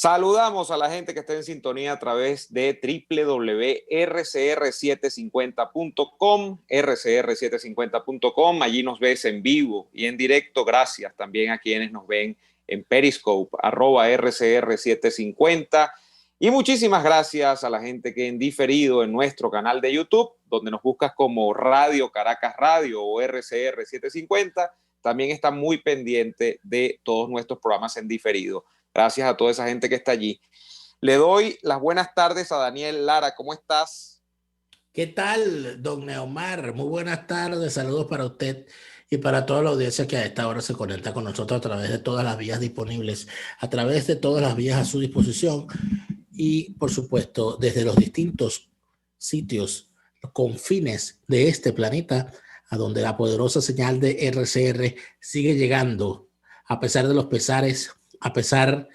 Saludamos a la gente que está en sintonía a través de www.rcr750.com, rcr750.com. Allí nos ves en vivo y en directo. Gracias también a quienes nos ven en Periscope, @rcr750. Y muchísimas gracias a la gente que en diferido en nuestro canal de YouTube, donde nos buscas como Radio Caracas Radio o RCR750. También está muy pendiente de todos nuestros programas en diferido. Gracias a toda esa gente que está allí. Le doy las buenas tardes a Daniel Lara. ¿Cómo estás? ¿Qué tal, don Neomar? Muy buenas tardes. Saludos para usted y para toda la audiencia que a esta hora se conecta con nosotros a través de todas las vías disponibles, a través de todas las vías a su disposición y, por supuesto, desde los distintos sitios, los confines de este planeta, a donde la poderosa señal de RCR sigue llegando, a pesar de los pesares, a pesar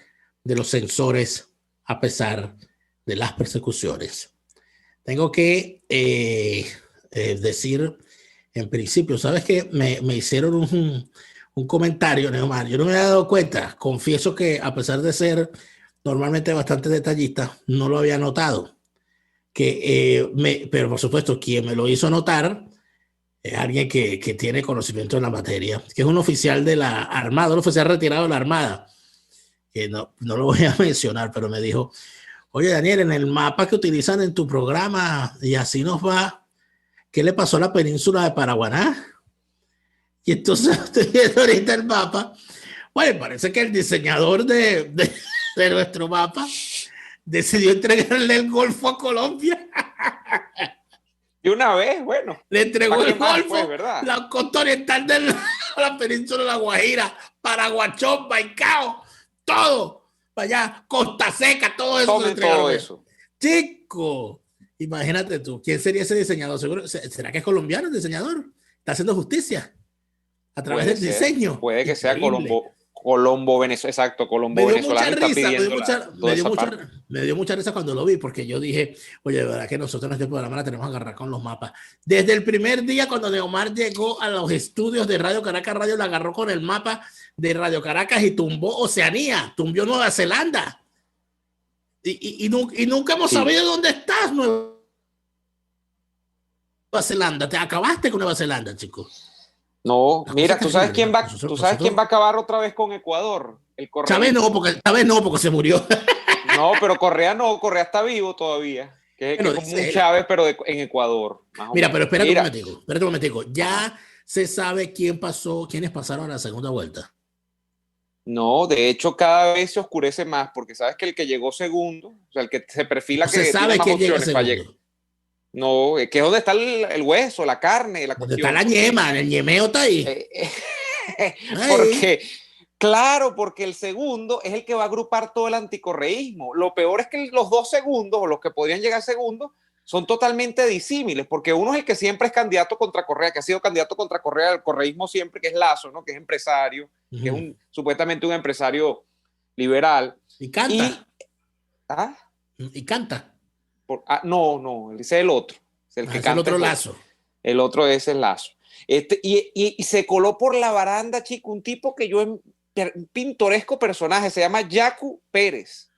de los censores, a pesar de las persecuciones. Tengo que decir, en principio, ¿sabes qué? Me hicieron un comentario, Neomar. Yo no me había dado cuenta. Confieso que, a pesar de ser normalmente bastante detallista, no lo había notado. Pero, por supuesto, quien me lo hizo notar es alguien que tiene conocimiento en la materia, que es un oficial de la Armada, un oficial retirado de la Armada, que no lo voy a mencionar, pero me dijo: oye, Daniel, en el mapa que utilizan en tu programa, y así nos va, ¿qué le pasó a la península de Paraguaná? Y entonces estoy viendo ahorita el mapa. Bueno, parece que el diseñador de nuestro mapa decidió entregarle el Golfo a Colombia. Y una vez, bueno. Le entregó el más, Golfo, pues, ¿verdad? la costa oriental de la península de La Guajira, Paraguachón, Baicao, todo. Para allá, Costa Seca, todo eso. Tomen todo eso. Chico, imagínate tú, ¿quién sería ese diseñador? ¿Seguro? ¿Será que es colombiano el diseñador? Está haciendo justicia a través del diseño. Puede que sea Colombo venezolano, exacto, Colombo venezolano. Me dio mucha risa cuando lo vi, porque yo dije, oye, de verdad que nosotros en este programa la tenemos que agarrar con los mapas. Desde el primer día, cuando Neomar llegó a los estudios de Radio Caracas Radio, la agarró con el mapa de Radio Caracas y tumbó Oceanía, tumbó Nueva Zelanda. Y nunca hemos sabido dónde estás, Nueva Zelanda. Te acabaste con Nueva Zelanda, chicos. No, mira, ¿tú sabes quién va a acabar otra vez con Ecuador? El Correa. Chávez no, porque se murió. No, pero Correa está vivo todavía. Que es como un Chávez, pero en Ecuador. Mira, pero espérate un momentico. ¿Ya se sabe quiénes pasaron a la segunda vuelta? No, de hecho cada vez se oscurece más, porque sabes que el que llegó segundo, o sea, el que se perfila que se sabe tiene más quién opciones llega para llegar. No, que es donde está el hueso, la carne, la cuestión. Está la ñema, el ñemeo está ahí. Porque el segundo es el que va a agrupar todo el anticorreísmo. Lo peor es que los dos segundos, o los que podrían llegar segundos, son totalmente disímiles, porque uno es el que siempre es candidato contra Correa, que ha sido candidato contra Correa del correísmo siempre, que es Lazo, ¿no? Que es empresario, que es supuestamente un empresario liberal. Y canta. Y canta. No, ese es el otro. Es el que canta. El otro Lazo. El otro es el Lazo. Y se coló por la baranda, chico, un tipo que un pintoresco personaje, se llama Yacu Pérez.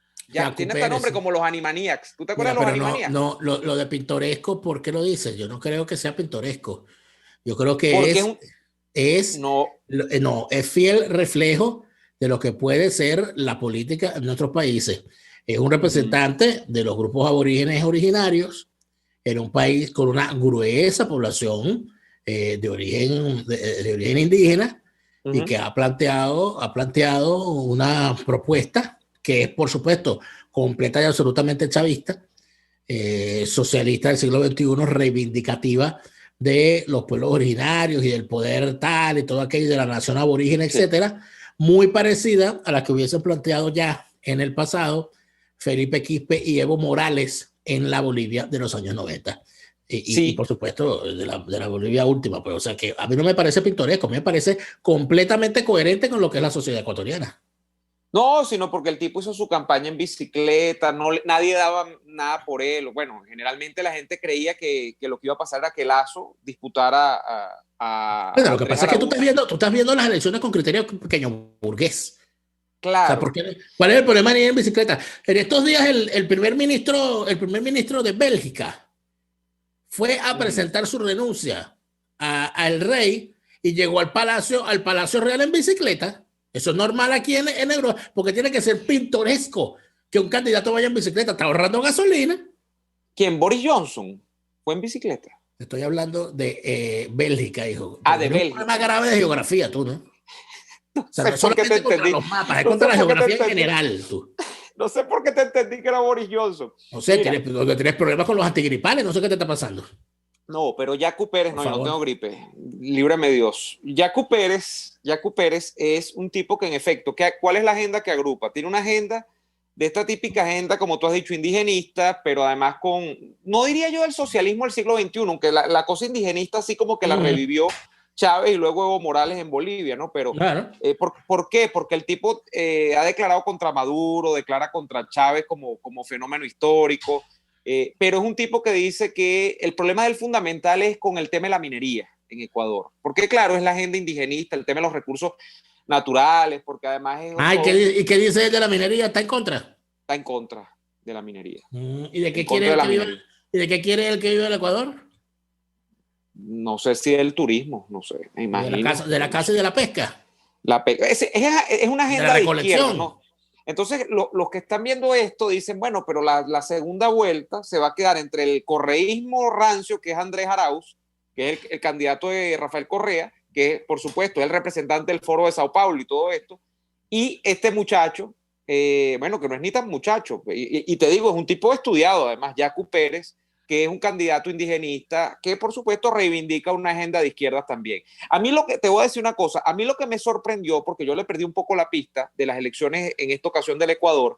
Tiene este nombre como los Animaniacs. ¿Tú te acuerdas de los Animaniacs? No, lo de pintoresco, ¿por qué lo dices? Yo no creo que sea pintoresco. Yo creo que es fiel reflejo de lo que puede ser la política en nuestros países. Es un representante de los grupos aborígenes originarios en un país con una gruesa población de origen indígena y que ha planteado una propuesta que es, por supuesto, completa y absolutamente chavista, socialista del siglo XXI, reivindicativa de los pueblos originarios y del poder tal y todo aquello de la nación aborigen, etcétera, muy parecida a la que hubiesen planteado ya en el pasado Felipe Quispe y Evo Morales en la Bolivia de los años 90. Y por supuesto, de la Bolivia última. Pues, o sea, que a mí no me parece pintoresco, a mí me parece completamente coherente con lo que es la sociedad ecuatoriana. No, sino porque el tipo hizo su campaña en bicicleta, nadie daba nada por él. Bueno, generalmente la gente creía que lo que iba a pasar era que Lazo disputara Bueno, lo que pasa es que tú estás viendo las elecciones con criterio pequeño burgués. Claro. O sea, ¿cuál es el problema de ir en bicicleta? En estos días el primer ministro de Bélgica fue a presentar su renuncia al rey y llegó al Palacio Real en bicicleta. Eso es normal aquí en Europa, porque tiene que ser pintoresco que un candidato vaya en bicicleta. Está ahorrando gasolina. ¿Quién? Boris Johnson fue en bicicleta. Estoy hablando de Bélgica, hijo. De Bélgica. Un problema grave de geografía, tú, ¿no? O sea, no es solamente contra los mapas, es contra la geografía en general, tú. No sé por qué te entendí que era Boris Johnson. No sé, tienes problemas con los antigripales, no sé qué te está pasando. No, pero Yacu Pérez, no, yo no tengo gripe, líbrame Dios. Yacu Pérez es un tipo que en efecto, ¿cuál es la agenda que agrupa? Tiene una agenda de esta típica agenda, como tú has dicho, indigenista, pero además no diría yo del socialismo del siglo XXI, aunque la cosa indigenista así como que la revivió Chávez y luego Evo Morales en Bolivia, ¿no? Pero, claro. ¿por qué? Porque el tipo ha declarado contra Maduro, declara contra Chávez como fenómeno histórico, pero es un tipo que dice que el problema del fundamental es con el tema de la minería en Ecuador. Porque, claro, es la agenda indigenista, el tema de los recursos naturales, porque además es... ¿Y qué dice de la minería? ¿Está en contra? Está en contra de la minería. ¿Y de qué quiere el que vive en Ecuador? No sé si del turismo, no sé, me imagino. De la caza y de la pesca. Es una agenda de izquierda, ¿no? Entonces, los que están viendo esto dicen, bueno, pero la segunda vuelta se va a quedar entre el correísmo rancio, que es Andrés Arauz, que es el candidato de Rafael Correa, que por supuesto es el representante del Foro de Sao Paulo y todo esto, y este muchacho, bueno, que no es ni tan muchacho, y te digo, es un tipo estudiado, además, Yacu Pérez, que es un candidato indigenista, que por supuesto reivindica una agenda de izquierdas también. A mí te voy a decir una cosa, a mí lo que me sorprendió, porque yo le perdí un poco la pista de las elecciones en esta ocasión del Ecuador,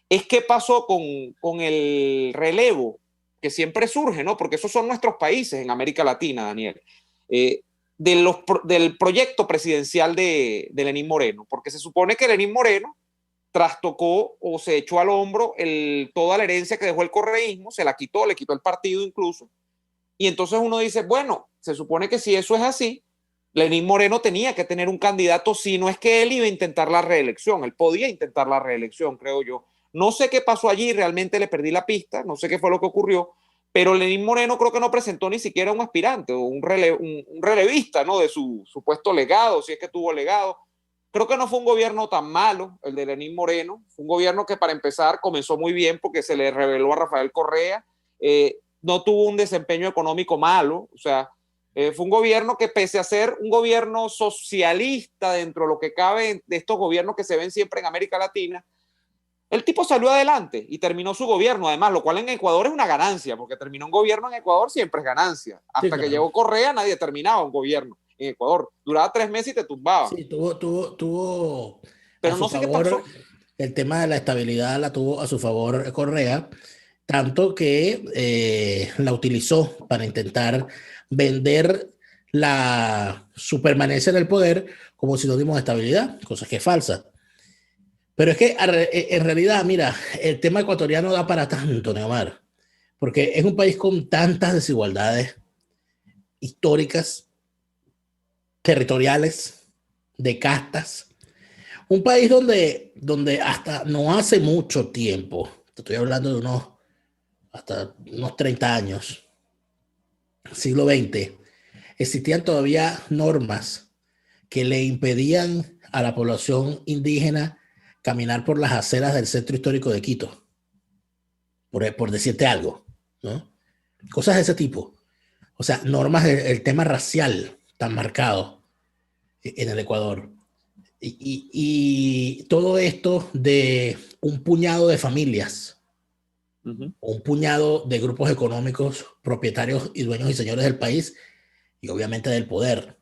es qué pasó con el relevo, que siempre surge, ¿no? Porque esos son nuestros países en América Latina, Daniel. Del proyecto presidencial de Lenín Moreno, porque se supone que Lenín Moreno trastocó o se echó al hombro toda la herencia que dejó el correísmo, se la quitó, le quitó el partido incluso, y entonces uno dice, bueno, se supone que si eso es así, Lenín Moreno tenía que tener un candidato, si no es que él iba a intentar la reelección, él podía intentar la reelección, creo yo. No sé qué pasó allí, realmente le perdí la pista, no sé qué fue lo que ocurrió, pero Lenín Moreno creo que no presentó ni siquiera un aspirante, un relevista, ¿no? De su supuesto legado, si es que tuvo legado. Creo que no fue un gobierno tan malo, el de Lenín Moreno. Fue un gobierno que, para empezar, comenzó muy bien porque se le reveló a Rafael Correa. No tuvo un desempeño económico malo. O sea, fue un gobierno que, pese a ser un gobierno socialista dentro de lo que cabe de estos gobiernos que se ven siempre en América Latina, el tipo salió adelante y terminó su gobierno, además, lo cual en Ecuador es una ganancia, porque terminó un gobierno en Ecuador siempre es ganancia. Hasta que llegó Correa nadie terminaba un gobierno en Ecuador. Duraba 3 meses y te tumbaba. Sí, tuvo pero no sé qué pasó. El tema de la estabilidad la tuvo a su favor Correa, tanto que la utilizó para intentar vender su permanencia en el poder como sinónimo de estabilidad, cosa que es falsa. Pero es que en realidad, mira, el tema ecuatoriano da para tanto, Neomar, porque es un país con tantas desigualdades históricas, territoriales, de castas. Un país donde hasta no hace mucho tiempo, te estoy hablando de hasta unos 30 años, siglo XX, existían todavía normas que le impedían a la población indígena caminar por las aceras del centro histórico de Quito, por decirte algo, ¿no? Cosas de ese tipo. O sea, normas del tema racial tan marcado en el Ecuador. Y todo esto de un puñado de familias, un puñado de grupos económicos, propietarios y dueños y señores del país, y obviamente del poder.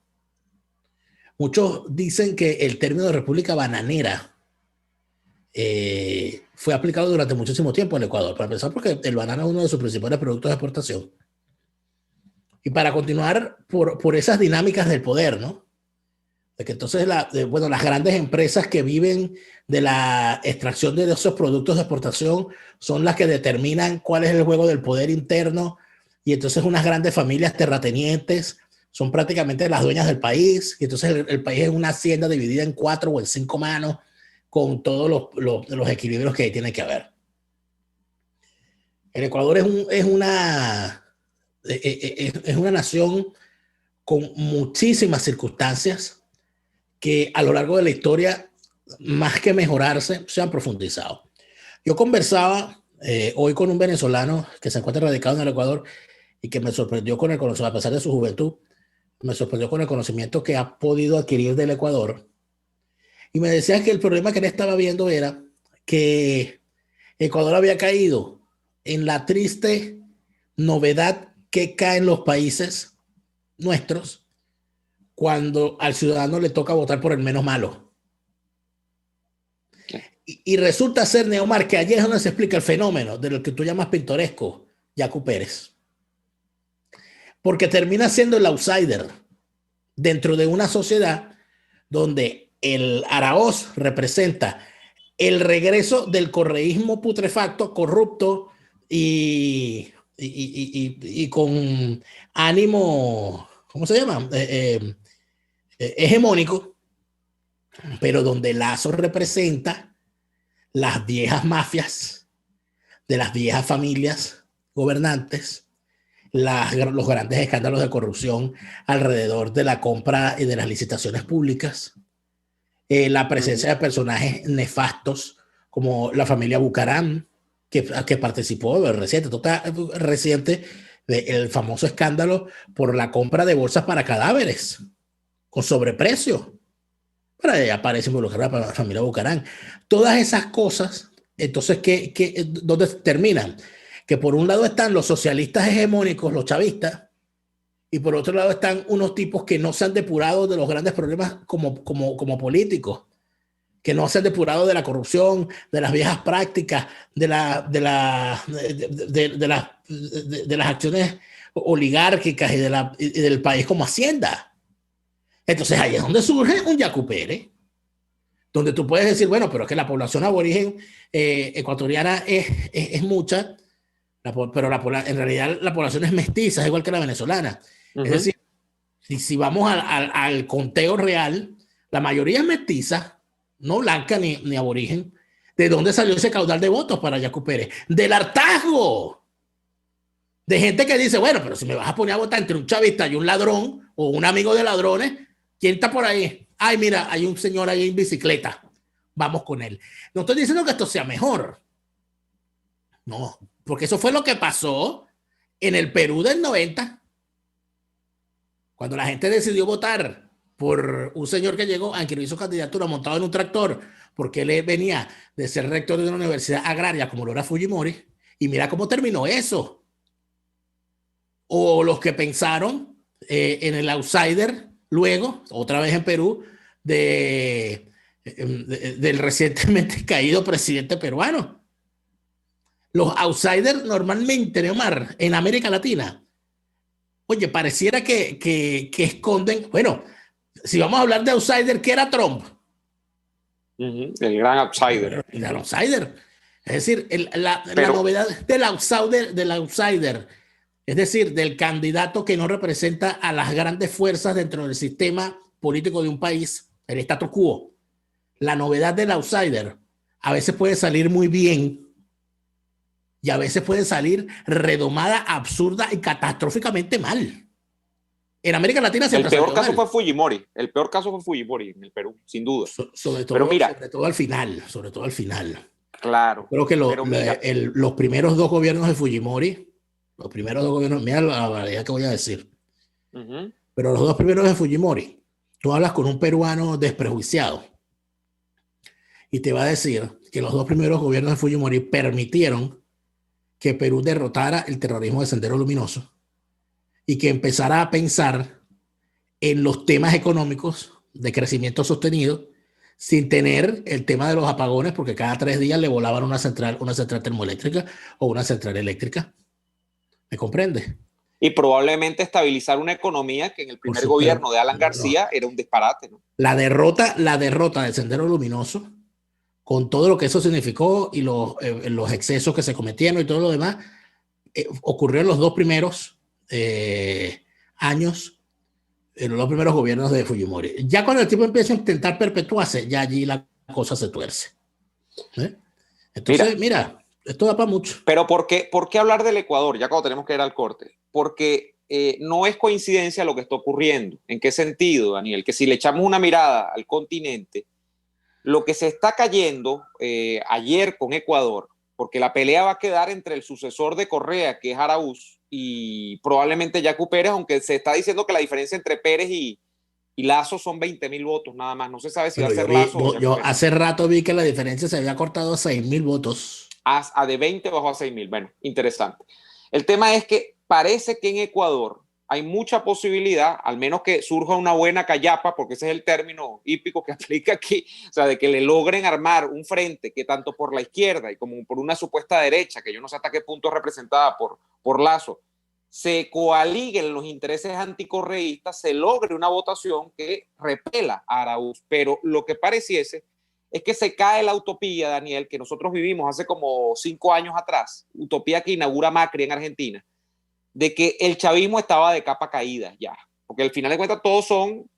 Muchos dicen que el término de república bananera fue aplicado durante muchísimo tiempo en el Ecuador, para empezar porque el banano es uno de sus principales productos de exportación. Y para continuar por esas dinámicas del poder, ¿no? De que entonces las grandes empresas que viven de la extracción de esos productos de exportación son las que determinan cuál es el juego del poder interno, y entonces unas grandes familias terratenientes son prácticamente las dueñas del país, y entonces el país es una hacienda dividida en 4 o en 5 manos, con todos los equilibrios que tiene que haber. El Ecuador es una nación con muchísimas circunstancias que a lo largo de la historia, más que mejorarse, se han profundizado. Yo conversaba hoy con un venezolano que se encuentra radicado en el Ecuador y que me sorprendió con el conocimiento, a pesar de su juventud, me sorprendió con el conocimiento que ha podido adquirir del Ecuador. Y me decía que el problema que él estaba viendo era que Ecuador había caído en la triste novedad que caen los países nuestros cuando al ciudadano le toca votar por el menos malo. Y resulta ser, Neomar, que allí es donde se explica el fenómeno de lo que tú llamas pintoresco, Yacu Pérez. Porque termina siendo el outsider dentro de una sociedad donde el Araoz representa el regreso del correísmo putrefacto, corrupto y con ánimo, ¿cómo se llama? Hegemónico, pero donde Lazo representa las viejas mafias de las viejas familias gobernantes, los grandes escándalos de corrupción alrededor de la compra y de las licitaciones públicas, la presencia de personajes nefastos como la familia Bucaram, que participó reciente del famoso escándalo por la compra de bolsas para cadáveres con sobreprecio. Pero ahí aparece involucrada la familia Bucaram. Todas esas cosas, entonces, ¿dónde terminan? Que por un lado están los socialistas hegemónicos, los chavistas, y por otro lado están unos tipos que no se han depurado de los grandes problemas como políticos, que no se han depurado de la corrupción, de las viejas prácticas, de las acciones oligárquicas y del país como Hacienda. Entonces ahí es donde surge un Yacu Pérez, donde tú puedes decir, bueno, pero es que la población aborigen ecuatoriana es mucha, pero en realidad la población es mestiza, es igual que la venezolana. Es decir, si vamos al conteo real, la mayoría es mestiza, no blanca ni aborigen. ¿De dónde salió ese caudal de votos para Yacu Pérez? Del hartazgo de gente que dice, bueno, pero si me vas a poner a votar entre un chavista y un ladrón o un amigo de ladrones, ¿quién está por ahí? Ay, mira, hay un señor ahí en bicicleta, vamos con él. No estoy diciendo que esto sea mejor, no, porque eso fue lo que pasó en el Perú del 90, cuando la gente decidió votar por un señor que llegó a inscribir su candidatura montado en un tractor, porque él venía de ser rector de una universidad agraria como lo era Fujimori, y mira cómo terminó eso. O los que pensaron en el outsider, luego, otra vez en Perú, del recientemente caído presidente peruano. Los outsiders normalmente, Neomar, en América Latina, oye, pareciera que esconden, bueno, si vamos a hablar de outsider, ¿qué era Trump? El gran outsider. El outsider. Es decir, la novedad del outsider, es decir, del candidato que no representa a las grandes fuerzas dentro del sistema político de un país, el status quo. La novedad del outsider a veces puede salir muy bien y a veces puede salir redomada, absurda y catastróficamente mal. En América Latina siempre el peor caso fue Fujimori. El peor caso fue Fujimori en el Perú, sin duda. Sobre todo al final. Claro. Creo que los primeros dos gobiernos de Fujimori, mira la realidad que voy a decir. Pero los dos primeros de Fujimori, tú hablas con un peruano desprejuiciado y te va a decir que los dos primeros gobiernos de Fujimori permitieron que Perú derrotara el terrorismo de Sendero Luminoso y que empezara a pensar en los temas económicos de crecimiento sostenido sin tener el tema de los apagones, porque cada 3 días le volaban una central termoeléctrica o una central eléctrica. ¿Me comprende? Y probablemente estabilizar una economía que en el primer gobierno de Alan García era un disparate, ¿no? La derrota del Sendero Luminoso, con todo lo que eso significó y los excesos que se cometieron y todo lo demás, ocurrió en los dos primeros años, en los dos primeros gobiernos de Fujimori. Ya cuando el tipo empieza a intentar perpetuarse, ya allí la cosa se tuerce. Entonces, mira, esto da para mucho. Pero ¿por qué hablar del Ecuador? Ya cuando tenemos que ir al corte. Porque no es coincidencia lo que está ocurriendo. ¿En qué sentido, Daniel? Que si le echamos una mirada al continente, lo que se está cayendo ayer con Ecuador, porque la pelea va a quedar entre el sucesor de Correa, que es Araúz, y probablemente Yacu Pérez, aunque se está diciendo que la diferencia entre Pérez y Lazo son 20,000 votos nada más. No se sabe si va a ser Lazo o yo hace rato vi que la diferencia se había cortado a 6,000 votos. A de 20 bajó a 6,000. Bueno, interesante. El tema es que parece que en Ecuador hay mucha posibilidad, al menos que surja una buena callapa, porque ese es el término hípico que aplica aquí, o sea, de que le logren armar un frente que tanto por la izquierda y como por una supuesta derecha, que yo no sé hasta qué punto es representada por Lazo, se coaliguen los intereses anticorreístas, se logre una votación que repela a Araúz. Pero lo que pareciese es que se cae la utopía, Daniel, que nosotros vivimos hace como 5 años atrás, utopía que inaugura Macri en Argentina, de que el chavismo estaba de capa caída ya, porque al final de cuentas todos son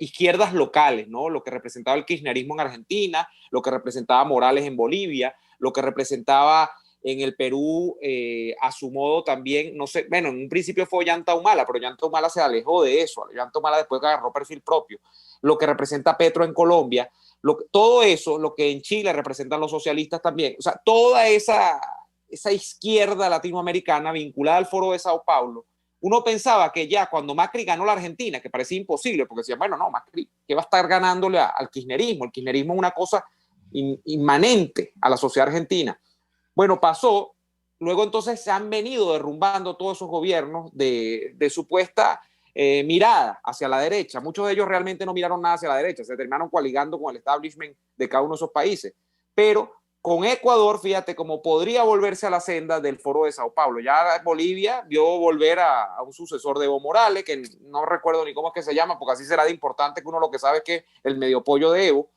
izquierdas locales, ¿no? Lo que representaba el kirchnerismo en Argentina, lo que representaba Morales en Bolivia, lo que representaba en el Perú, a su modo también, no sé, bueno, en un principio fue Ollanta Humala, pero Ollanta Humala se alejó de eso, Ollanta Humala después agarró perfil propio, lo que representa Petro en Colombia, todo eso, lo que en Chile representan los socialistas también, o sea, toda esa izquierda latinoamericana vinculada al Foro de Sao Paulo, uno pensaba que ya cuando Macri ganó la Argentina, que parecía imposible, porque decían, bueno, no, Macri, ¿qué va a estar ganándole al kirchnerismo? El kirchnerismo es una cosa inmanente a la sociedad argentina. Bueno, pasó, luego entonces se han venido derrumbando todos esos gobiernos de supuesta mirada hacia la derecha. Muchos de ellos realmente no miraron nada hacia la derecha, se terminaron coaligando con el establishment de cada uno de esos países. Pero con Ecuador, fíjate, cómo podría volverse a la senda del Foro de Sao Paulo. Ya Bolivia vio volver a un sucesor de Evo Morales, que no recuerdo ni cómo es que se llama, porque así será de importante que uno lo que sabe es que es el medio pollo de Evo.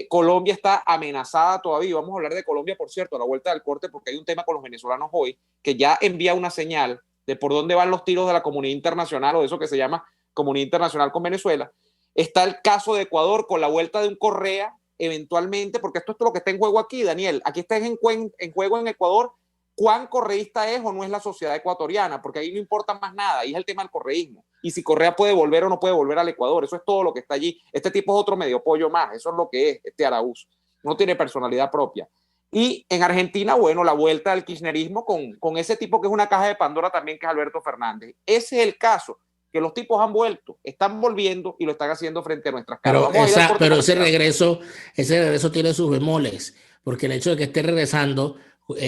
Colombia está amenazada todavía. Vamos a hablar de Colombia, por cierto, a la vuelta del corte, porque hay un tema con los venezolanos hoy que ya envía una señal de por dónde van los tiros de la comunidad internacional o de eso que se llama comunidad internacional con Venezuela. Está el caso de Ecuador con la vuelta de un Correa eventualmente, porque esto es lo que está en juego aquí, Daniel. Aquí está en juego en Ecuador cuán correísta es o no es la sociedad ecuatoriana, porque ahí no importa más nada, ahí es el tema del correísmo. Y si Correa puede volver o no puede volver al Ecuador, eso es todo lo que está allí. Este tipo es otro medio pollo más, eso es lo que es este Araúz. No tiene personalidad propia. Y en Argentina, bueno, la vuelta del kirchnerismo con ese tipo que es una caja de Pandora también, que es Alberto Fernández. Ese es el caso, que los tipos han vuelto, están volviendo y lo están haciendo frente a nuestras caras. Pero ese regreso tiene sus bemoles, porque el hecho de que esté regresando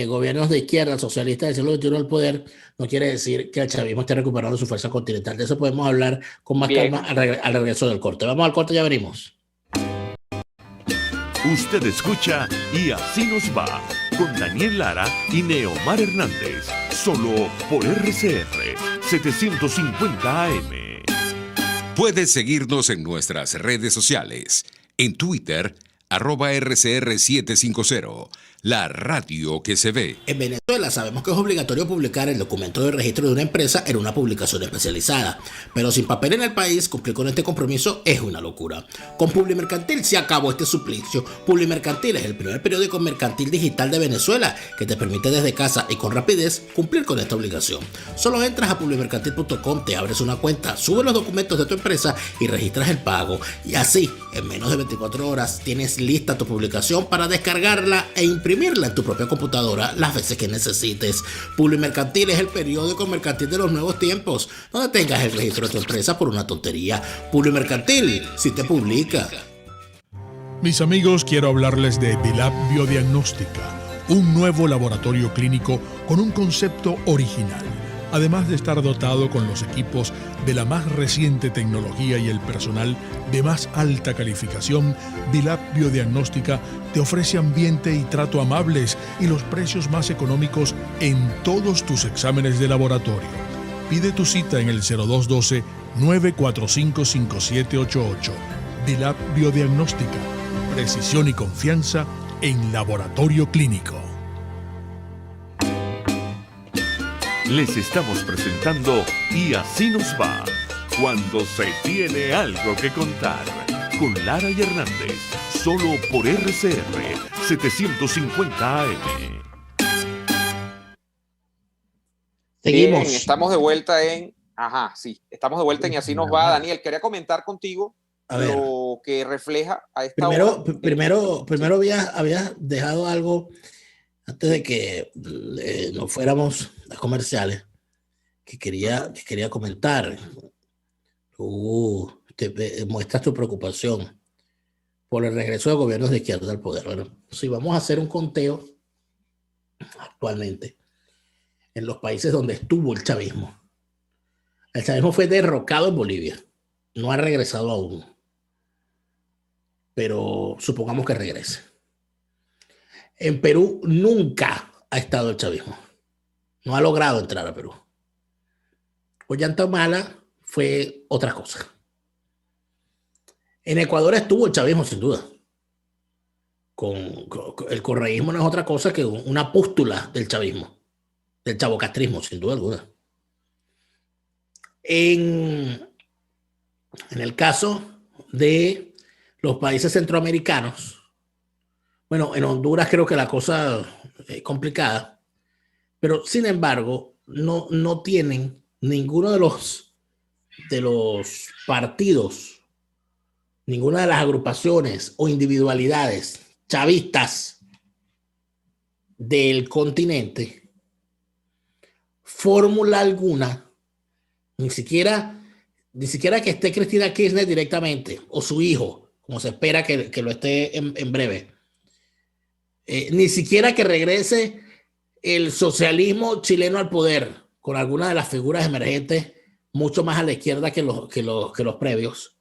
gobiernos de izquierda, socialistas del siglo XXI al poder, no quiere decir que el chavismo esté recuperando su fuerza continental. De eso podemos hablar con más calma al regreso del corte. Vamos al corte, ya venimos. Usted escucha Y Así Nos Va, con Daniel Lara y Neomar Hernández, solo por RCR 750 AM. Puedes seguirnos en nuestras redes sociales, en Twitter, @RCR750, la radio que se ve. En Venezuela sabemos que es obligatorio publicar el documento de registro de una empresa en una publicación especializada, pero sin papel en el país, cumplir con este compromiso es una locura. Con Publimercantil se acabó este suplicio. Publimercantil es el primer periódico mercantil digital de Venezuela que te permite desde casa y con rapidez cumplir con esta obligación. Solo entras a publimercantil.com, te abres una cuenta, subes los documentos de tu empresa y registras el pago. Y así, en menos de 24 horas, tienes lista tu publicación para descargarla e imprimirla en tu propia computadora las veces que necesites. Publimercantil es el periódico mercantil de los nuevos tiempos, donde tengas el registro de tu empresa por una tontería. Publimercantil, si te publica. Mis amigos, quiero hablarles de Dilab Biodiagnóstica, un nuevo laboratorio clínico con un concepto original. Además de estar dotado con los equipos de la más reciente tecnología y el personal de más alta calificación, Dilab Biodiagnóstica te ofrece ambiente y trato amables y los precios más económicos en todos tus exámenes de laboratorio. Pide tu cita en el 0212-945-5788. Dilab Biodiagnóstica, precisión y confianza en laboratorio clínico. Les estamos presentando Y Así Nos Va, cuando se tiene algo que contar, con Lara y Hernández, solo por RCR 750 AM. Seguimos. Bien, estamos de vuelta en... Ajá, sí, estamos de vuelta en Y Así Nos Va. Daniel, quería comentar contigo lo que refleja a esta hora. Primero habías dejado algo antes de que nos fuéramos a comerciales que quería comentar. Te muestras tu preocupación por el regreso de gobiernos de izquierda al poder. Bueno, si vamos a hacer un conteo actualmente en los países donde estuvo el chavismo fue derrocado en Bolivia, no ha regresado aún, pero supongamos que regrese. En Perú nunca ha estado el chavismo, no ha logrado entrar a Perú. Ollanta fue otra cosa. En Ecuador estuvo el chavismo, sin duda. El correísmo no es otra cosa que una pústula del chavismo, del chavocastrismo, sin duda alguna. En el caso de los países centroamericanos, bueno, en Honduras creo que la cosa es complicada, pero sin embargo no tienen ninguno de los partidos, ninguna de las agrupaciones o individualidades chavistas del continente fórmula alguna, ni siquiera que esté Cristina Kirchner directamente o su hijo, como se espera que lo esté en breve, ni siquiera que regrese el socialismo chileno al poder con alguna de las figuras emergentes mucho más a la izquierda que los previos.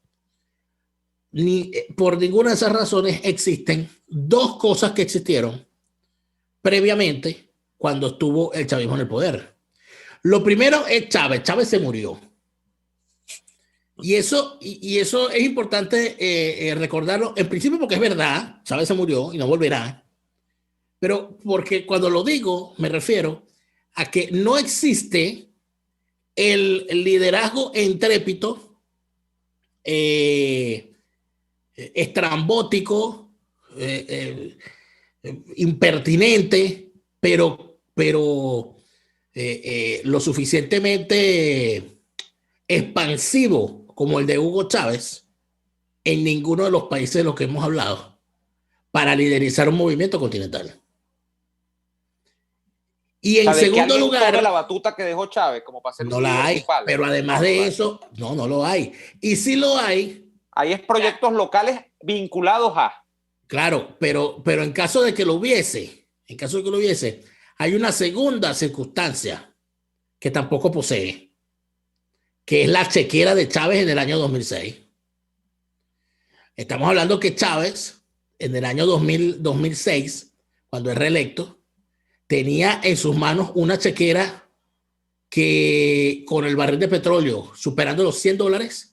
Por ninguna de esas razones existen dos cosas que existieron previamente cuando estuvo el chavismo en el poder. Lo primero es Chávez. Chávez se murió. Y eso es importante recordarlo, en principio porque es verdad, Chávez se murió y no volverá, pero porque cuando lo digo me refiero a que no existe el liderazgo intrépito, estrambótico, impertinente, pero lo suficientemente expansivo como el de Hugo Chávez en ninguno de los países de los que hemos hablado para liderizar un movimiento continental. Y en segundo lugar, la batuta que dejó Chávez como para ser no la hay, principal, pero además de eso, no lo hay. Y si lo hay, ahí es proyectos locales vinculados a. Claro, pero en caso de que lo hubiese, hay una segunda circunstancia que tampoco posee, que es la chequera de Chávez en el año 2006. Estamos hablando que Chávez, en el año 2006, cuando es reelecto, tenía en sus manos una chequera que con el barril de petróleo superando los $100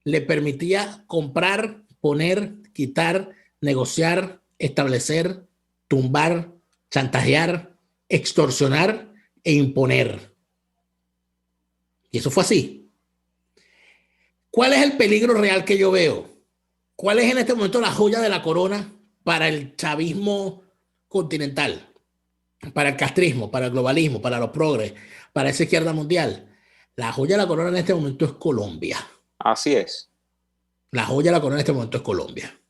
le permitía comprar, poner, quitar, negociar, establecer, tumbar, chantajear, extorsionar e imponer. Y eso fue así. ¿Cuál es el peligro real que yo veo? ¿Cuál es en este momento la joya de la corona para el chavismo continental? Para el castrismo, para el globalismo, para los progres, para esa izquierda mundial. La joya de la corona en este momento es Colombia. Así es. La joya de la corona en este momento es Colombia.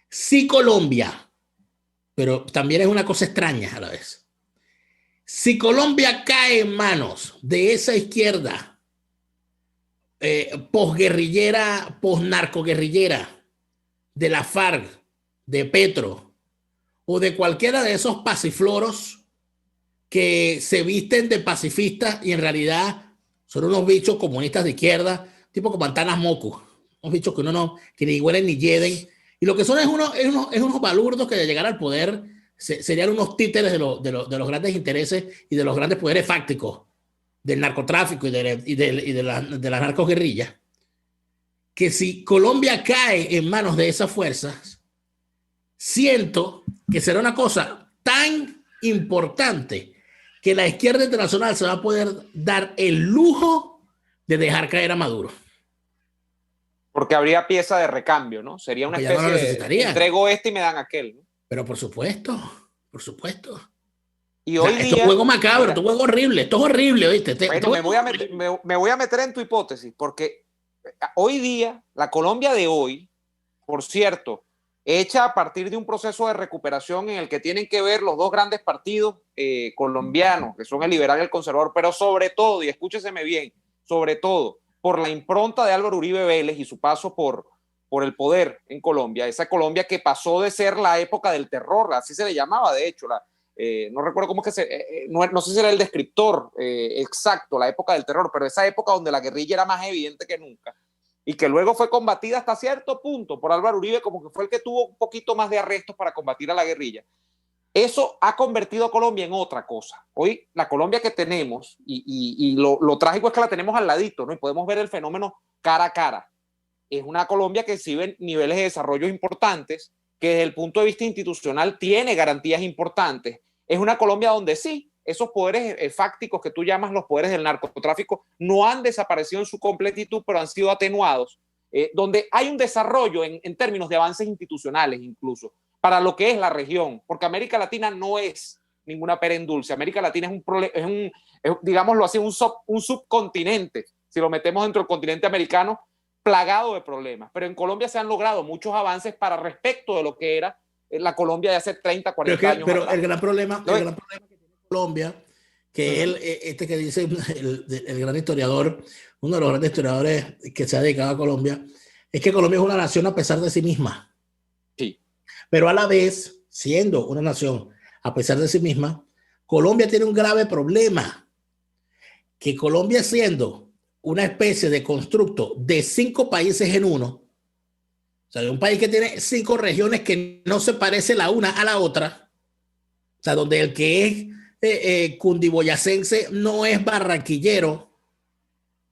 Si Colombia, pero también es una cosa extraña a la vez, si Colombia cae en manos de esa izquierda posguerrillera, posnarcoguerrillera, de la FARC, de Petro, o de cualquiera de esos pasifloros que se visten de pacifistas y en realidad son unos bichos comunistas de izquierda, tipo como Antanas Mocu, unos bichos que ni huelen ni hieden, y lo que son es unos balurdos que de llegar al poder serían unos títeres de los grandes intereses y de los grandes poderes fácticos del narcotráfico y de la narcoguerrilla. Que si Colombia cae en manos de esas fuerzas, siento que será una cosa tan importante que la izquierda internacional se va a poder dar el lujo de dejar caer a Maduro. Porque habría pieza de recambio, ¿no? Sería una especie de entrego y me dan aquel, ¿no? Pero por supuesto, por supuesto. Y hoy día, esto es juego macabro, esto es juego horrible, esto es horrible, ¿oíste? Bueno, me voy a meter en tu hipótesis, porque hoy día, la Colombia de hoy, por cierto, hecha a partir de un proceso de recuperación en el que tienen que ver los dos grandes partidos colombianos, que son el liberal y el conservador, pero sobre todo, y escúcheseme bien, sobre todo por la impronta de Álvaro Uribe Vélez y su paso por el poder en Colombia, esa Colombia que pasó de ser la época del terror, así se le llamaba, de hecho, no recuerdo cómo es que no sé si era el descriptor exacto, la época del terror, pero esa época donde la guerrilla era más evidente que nunca, y que luego fue combatida hasta cierto punto por Álvaro Uribe, como que fue el que tuvo un poquito más de arrestos para combatir a la guerrilla. Eso ha convertido a Colombia en otra cosa. Hoy la Colombia que tenemos, y lo trágico es que la tenemos al ladito, ¿no? Y podemos ver el fenómeno cara a cara. Es una Colombia que exhibe niveles de desarrollo importantes, que desde el punto de vista institucional tiene garantías importantes. Es una Colombia donde sí, esos poderes fácticos que tú llamas los poderes del narcotráfico no han desaparecido en su completitud, pero han sido atenuados, donde hay un desarrollo en términos de avances institucionales incluso, para lo que es la región, porque América Latina no es ninguna pera en dulce. América Latina digámoslo así, un subcontinente, si lo metemos dentro del continente americano, plagado de problemas. Pero en Colombia se han logrado muchos avances para respecto de lo que era la Colombia de hace 30, 40 años. Pero el gran problema que tiene Colombia, que este que dice el gran historiador, uno de los grandes historiadores que se ha dedicado a Colombia, es que Colombia es una nación a pesar de sí misma. Sí. Pero a la vez, siendo una nación a pesar de sí misma, Colombia tiene un grave problema, que Colombia siendo una especie de constructo de 5 países en uno, o sea, de un país que tiene 5 regiones que no se parece la una a la otra, o sea, donde el que es cundiboyacense no es barranquillero,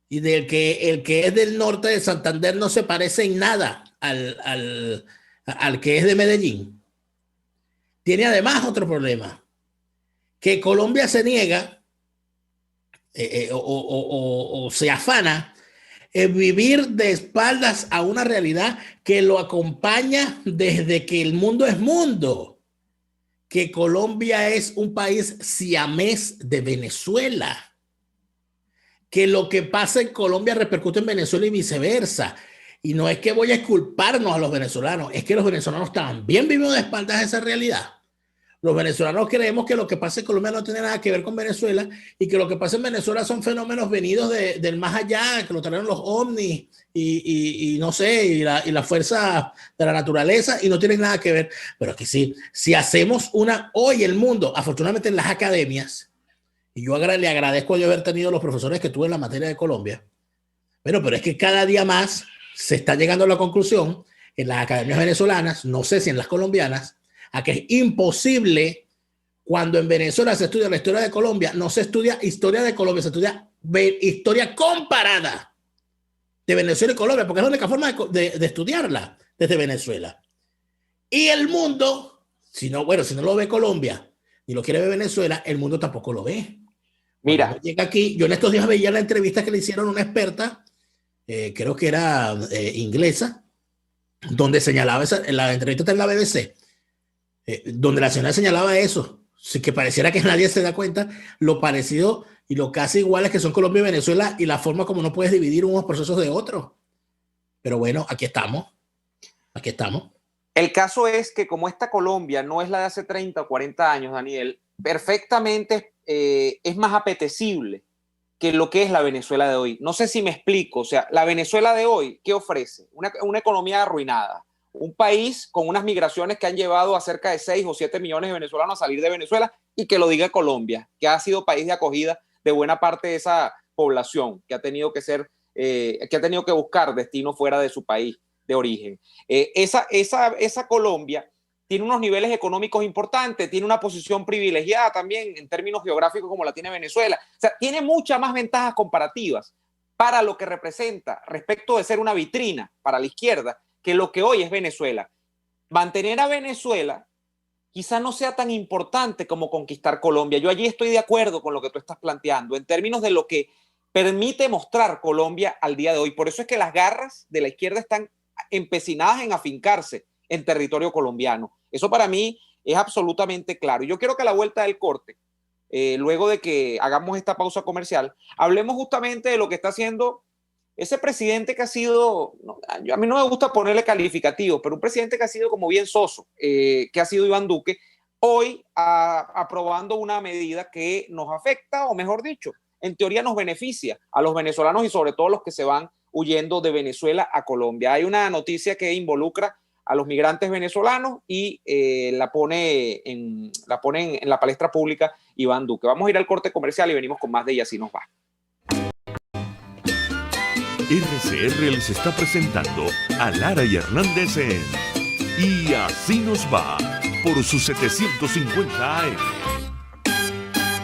y el que es del norte de Santander no se parece en nada al que es de Medellín. Tiene además otro problema, que Colombia se niega o se afana en vivir de espaldas a una realidad que lo acompaña desde que el mundo es mundo, que Colombia es un país siamés de Venezuela, que lo que pasa en Colombia repercute en Venezuela y viceversa. Y no es que voy a exculparnos a los venezolanos, es que los venezolanos también viven de espaldas a esa realidad. Los venezolanos creemos que lo que pasa en Colombia no tiene nada que ver con Venezuela, y que lo que pasa en Venezuela son fenómenos venidos del más allá, que lo trajeron los ovnis y no sé, y la fuerza de la naturaleza, y no tienen nada que ver. Pero es que sí, si hacemos hoy el mundo, afortunadamente en las academias, y yo le agradezco yo haber tenido los profesores que tuve en la materia de Colombia, bueno, pero es que cada día más se está llegando a la conclusión en las academias venezolanas, no sé si en las colombianas, a que es imposible, cuando en Venezuela se estudia la historia de Colombia, no se estudia historia de Colombia, se estudia historia comparada de Venezuela y Colombia, porque es la única forma de estudiarla desde Venezuela. Y el mundo, si no lo ve Colombia ni lo quiere ver Venezuela, el mundo tampoco lo ve. Mira, cuando llega aquí, yo en estos días veía la entrevista que le hicieron a una experta, creo que era inglesa, donde señalaba la entrevista está en la BBC, donde la señora señalaba eso, que pareciera que nadie se da cuenta lo parecido y lo casi iguales que son Colombia y Venezuela, y la forma como no puedes dividir unos procesos de otros. Pero bueno, aquí estamos. El caso es que como esta Colombia no es la de hace 30 o 40 años, Daniel, perfectamente es más apetecible que lo que es la Venezuela de hoy. No sé si me explico. O sea, la Venezuela de hoy, ¿qué ofrece? Una economía arruinada. Un país con unas migraciones que han llevado a cerca de 6 o 7 millones de venezolanos a salir de Venezuela, y que lo diga Colombia, que ha sido país de acogida de buena parte de esa población que ha tenido que buscar destino fuera de su país de origen. Esa Colombia tiene unos niveles económicos importantes, tiene una posición privilegiada también en términos geográficos como la tiene Venezuela. O sea, tiene muchas más ventajas comparativas para lo que representa respecto de ser una vitrina para la izquierda que lo que hoy es Venezuela. Mantener a Venezuela quizá no sea tan importante como conquistar Colombia. Yo allí estoy de acuerdo con lo que tú estás planteando, en términos de lo que permite mostrar Colombia al día de hoy. Por eso es que las garras de la izquierda están empecinadas en afincarse en territorio colombiano. Eso para mí es absolutamente claro. Yo quiero que a la vuelta del corte, luego de que hagamos esta pausa comercial, hablemos justamente de lo que está haciendo ese presidente que ha sido, a mí no me gusta ponerle calificativos, pero un presidente que ha sido como bien soso, que ha sido Iván Duque, hoy aprobando una medida que nos afecta, o mejor dicho, en teoría nos beneficia a los venezolanos y sobre todo los que se van huyendo de Venezuela a Colombia. Hay una noticia que involucra a los migrantes venezolanos y la pone en la palestra pública Iván Duque. Vamos a ir al corte comercial y venimos con más de Y Así Nos Va. RCR les está presentando a Lara y Hernández en Y Así Nos Va por su 750 AM.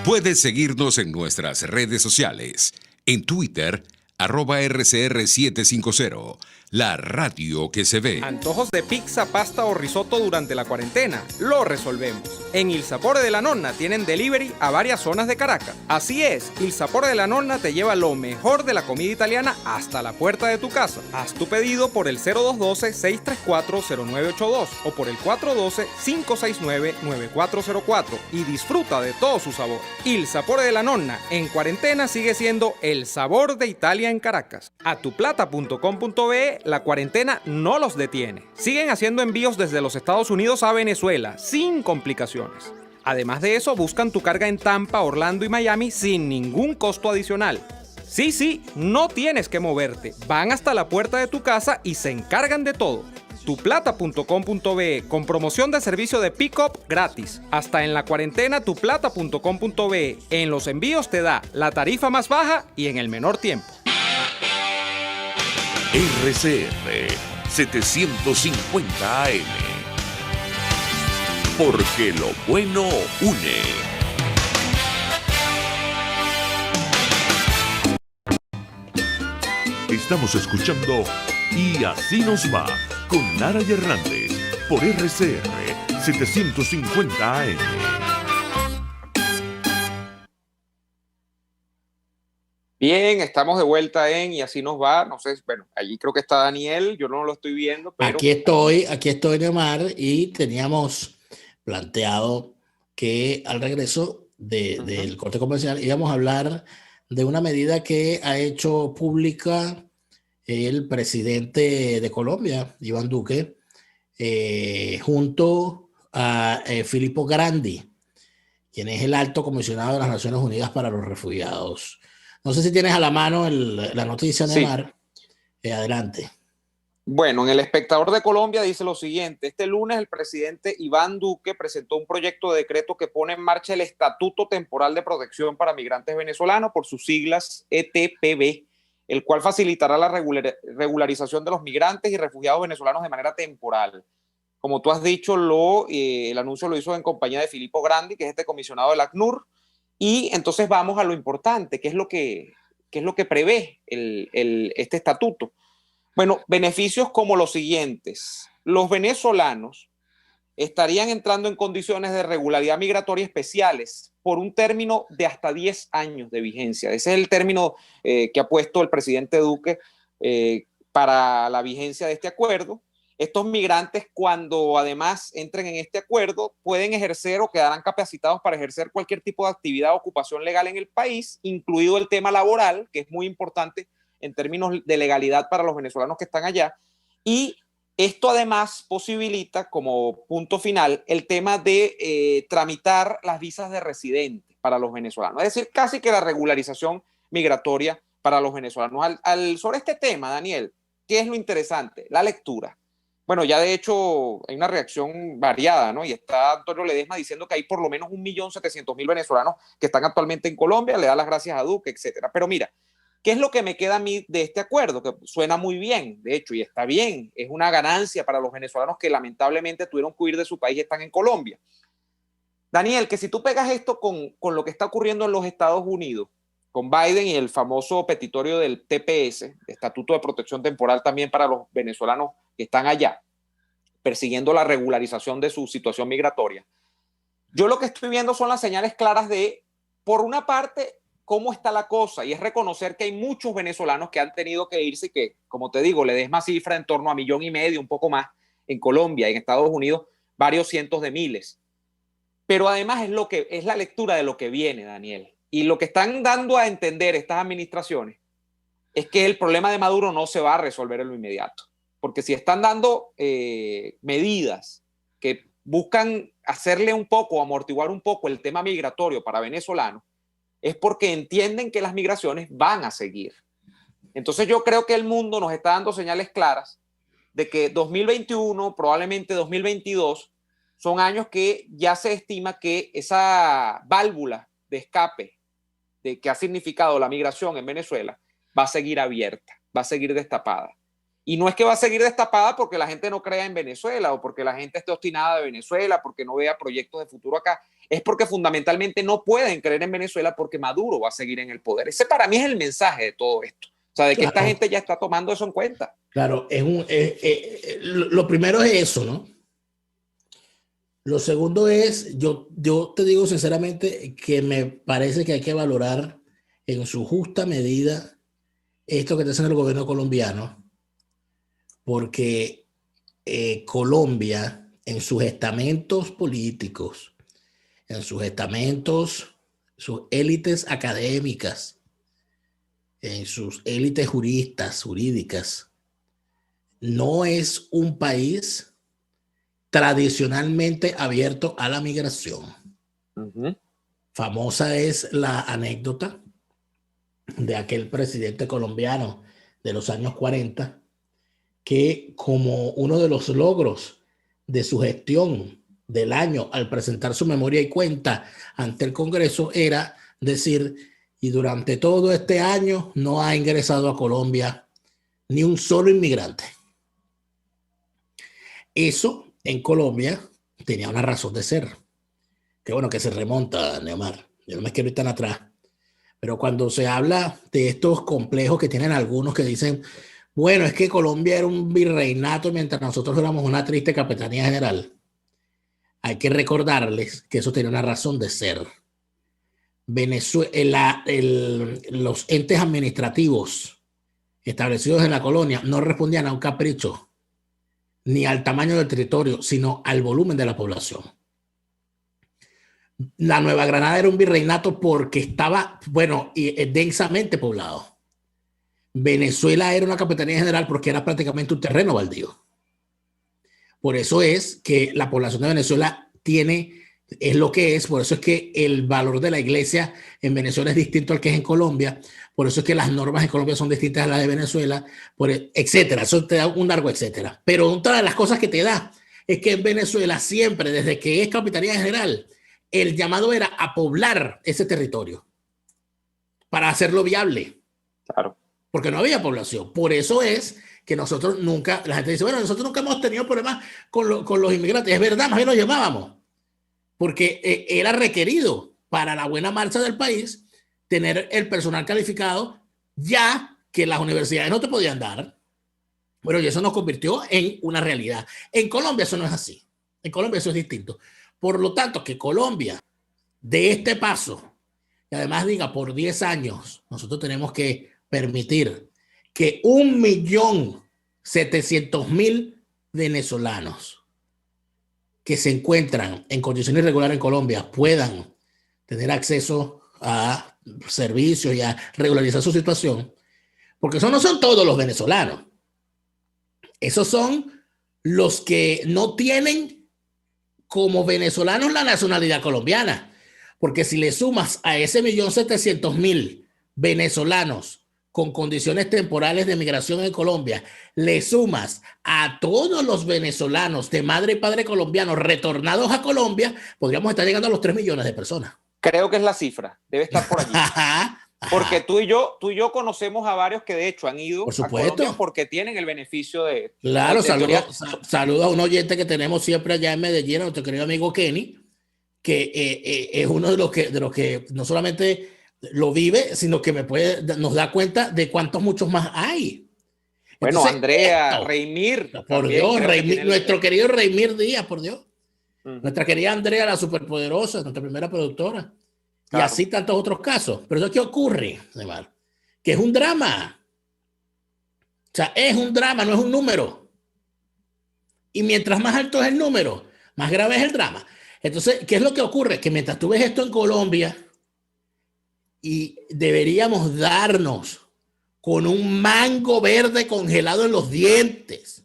Puedes seguirnos en nuestras redes sociales. En Twitter, @RCR750, la radio que se ve. Antojos de pizza, pasta o risotto durante la cuarentena. Lo resolvemos. En Il Sapore de la Nonna tienen delivery a varias zonas de Caracas. Así es, Il Sapore de la Nonna te lleva lo mejor de la comida italiana hasta la puerta de tu casa. Haz tu pedido por el 0212-634-0982 o por el 412-569-9404 y disfruta de todo su sabor. Il Sapore de la Nonna en cuarentena sigue siendo el sabor de Italia en Caracas. Atuplata.com.be, la cuarentena no los detiene. Siguen haciendo envíos desde los Estados Unidos a Venezuela sin complicaciones. Además de eso, buscan tu carga en Tampa, Orlando y Miami sin ningún costo adicional. Sí, no tienes que moverte. Van hasta la puerta de tu casa y se encargan de todo. Tuplata.com.be con promoción de servicio de pick-up gratis. Hasta en la cuarentena tuplata.com.be. En los envíos te da la tarifa más baja y en el menor tiempo. RCR 750 AM. Porque lo bueno une. Estamos escuchando Y Así Nos Va con Lara y Hernández por RCR 750 AM. Bien, estamos de vuelta en Y Así Nos Va. No sé, bueno, allí creo que está Daniel, yo no lo estoy viendo, pero... Aquí estoy, Neomar, y teníamos planteado que al regreso del corte comercial íbamos a hablar de una medida que ha hecho pública el presidente de Colombia, Iván Duque, junto a Filippo Grandi, quien es el alto comisionado de las Naciones Unidas para los Refugiados. No sé si tienes a la mano la noticia, Neymar. Sí. Adelante. Bueno, en El Espectador de Colombia dice lo siguiente: este lunes el presidente Iván Duque presentó un proyecto de decreto que pone en marcha el Estatuto Temporal de Protección para Migrantes Venezolanos, por sus siglas ETPB, el cual facilitará la regularización de los migrantes y refugiados venezolanos de manera temporal. Como tú has dicho, el anuncio lo hizo en compañía de Filippo Grandi, que es este comisionado del ACNUR, y entonces vamos a lo importante, ¿qué es lo que prevé este estatuto? Bueno, beneficios como los siguientes: los venezolanos estarían entrando en condiciones de regularidad migratoria especiales por un término de hasta 10 años de vigencia. Ese es el término que ha puesto el presidente Duque para la vigencia de este acuerdo. Estos migrantes, cuando además entren en este acuerdo, pueden ejercer o quedarán capacitados para ejercer cualquier tipo de actividad o ocupación legal en el país, incluido el tema laboral, que es muy importante en términos de legalidad para los venezolanos que están allá. Y esto además posibilita, como punto final, el tema de tramitar las visas de residente para los venezolanos. Es decir, casi que la regularización migratoria para los venezolanos. Sobre este tema, Daniel, ¿qué es lo interesante? La lectura. Bueno, ya de hecho hay una reacción variada, ¿no? Y está Antonio Ledesma diciendo que hay por lo menos 1.700.000 venezolanos que están actualmente en Colombia, le da las gracias a Duque, etcétera. Pero mira, ¿qué es lo que me queda a mí de este acuerdo? Que suena muy bien, de hecho, y está bien. Es una ganancia para los venezolanos que lamentablemente tuvieron que huir de su país y están en Colombia. Daniel, que si tú pegas esto con lo que está ocurriendo en los Estados Unidos, con Biden y el famoso petitorio del TPS, Estatuto de Protección Temporal también para los venezolanos que están allá, persiguiendo la regularización de su situación migratoria. Yo lo que estoy viendo son las señales claras de, por una parte, cómo está la cosa, y es reconocer que hay muchos venezolanos que han tenido que irse y que, como te digo, le des más cifra en torno a 1,5 millones, un poco más en Colombia, en Estados Unidos, varios cientos de miles. Pero además es la lectura de lo que viene, Daniel. Y lo que están dando a entender estas administraciones es que el problema de Maduro no se va a resolver en lo inmediato. Porque si están dando medidas que buscan hacerle un poco, amortiguar un poco el tema migratorio para venezolanos, es porque entienden que las migraciones van a seguir. Entonces yo creo que el mundo nos está dando señales claras de que 2021, probablemente 2022, son años que ya se estima que esa válvula de escape que ha significado la migración en Venezuela va a seguir abierta, va a seguir destapada. Y no es que va a seguir destapada porque la gente no crea en Venezuela o porque la gente esté obstinada de Venezuela, porque no vea proyectos de futuro acá. Es porque fundamentalmente no pueden creer en Venezuela porque Maduro va a seguir en el poder. Ese para mí es el mensaje de todo esto. O sea, de que esta gente ya está tomando eso en cuenta. Claro, lo primero es eso, ¿no? Lo segundo es, yo te digo sinceramente que me parece que hay que valorar en su justa medida esto que está haciendo el gobierno colombiano, porque Colombia, en sus estamentos políticos, en sus estamentos, sus élites académicas, en sus élites jurídicas, no es un país tradicionalmente abierto a la migración. Uh-huh. Famosa es la anécdota de aquel presidente colombiano de los años 40 que, como uno de los logros de su gestión del año al presentar su memoria y cuenta ante el Congreso, era decir, y durante todo este año no ha ingresado a Colombia ni un solo inmigrante. Eso en Colombia tenía una razón de ser. Qué bueno que se remonta, Neomar. Yo no me quiero ir tan atrás. Pero cuando se habla de estos complejos que tienen algunos que dicen, bueno, es que Colombia era un virreinato mientras nosotros éramos una triste capitanía general, hay que recordarles que eso tenía una razón de ser. Venezuela, los entes administrativos establecidos en la colonia no respondían a un capricho ni al tamaño del territorio, sino al volumen de la población. La Nueva Granada era un virreinato porque estaba, densamente poblado. Venezuela era una capitanía general porque era prácticamente un terreno baldío. Por eso es que la población de Venezuela es lo que es, por eso es que el valor de la iglesia en Venezuela es distinto al que es en Colombia, por eso es que las normas en Colombia son distintas a las de Venezuela, etcétera. Eso te da un largo etcétera. Pero otra de las cosas que te da es que en Venezuela siempre, desde que es capitanía general, el llamado era a poblar ese territorio para hacerlo viable. Claro. Porque no había población. Por eso es que nosotros nunca, la gente dice, bueno, nosotros nunca hemos tenido problemas con los inmigrantes. Es verdad, más bien los llamábamos. Porque era requerido para la buena marcha del país tener el personal calificado, ya que las universidades no te podían dar. Bueno, y eso nos convirtió en una realidad. En Colombia eso no es así. En Colombia eso es distinto. Por lo tanto, que Colombia dé este paso y además diga por 10 años, nosotros tenemos que permitir que 1.700.000 venezolanos que se encuentran en condiciones irregulares en Colombia puedan tener acceso a servicios y a regularizar su situación, porque esos no son todos los venezolanos. Esos son los que no tienen como venezolanos la nacionalidad colombiana, porque si le sumas a ese 1.700.000 venezolanos con condiciones temporales de migración en Colombia, le sumas a todos los venezolanos de madre y padre colombianos retornados a Colombia, podríamos estar llegando a los 3 millones de personas. Creo que es la cifra, debe estar por allí. Porque tú y yo conocemos a varios que de hecho han ido por supuesto, a Colombia porque tienen el beneficio de... Claro, saludo a un oyente que tenemos siempre allá en Medellín, a nuestro querido amigo Kenny, que es uno de los que no solamente lo vive, sino que nos da cuenta de cuántos muchos más hay. Bueno, entonces, Andrea, Reymir. Por Dios, nuestro querido Reymir Díaz, por Dios. Nuestra querida Andrea, la superpoderosa, nuestra primera productora. Claro. Y así tantos otros casos. Pero ¿eso qué ocurre, Neymar? Que es un drama. O sea, es un drama, no es un número. Y mientras más alto es el número, más grave es el drama. Entonces, ¿qué es lo que ocurre? Que mientras tú ves esto en Colombia, y deberíamos darnos con un mango verde congelado en los dientes.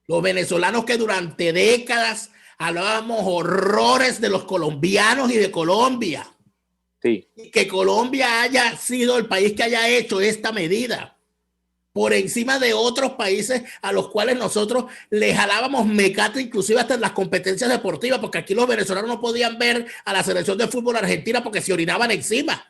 Los venezolanos que durante décadas hablábamos horrores de los colombianos y de Colombia. Sí. Y que Colombia haya sido el país que haya hecho esta medida por encima de otros países a los cuales nosotros les jalábamos mecate, inclusive hasta en las competencias deportivas, porque aquí los venezolanos no podían ver a la selección de fútbol argentina porque se orinaban encima.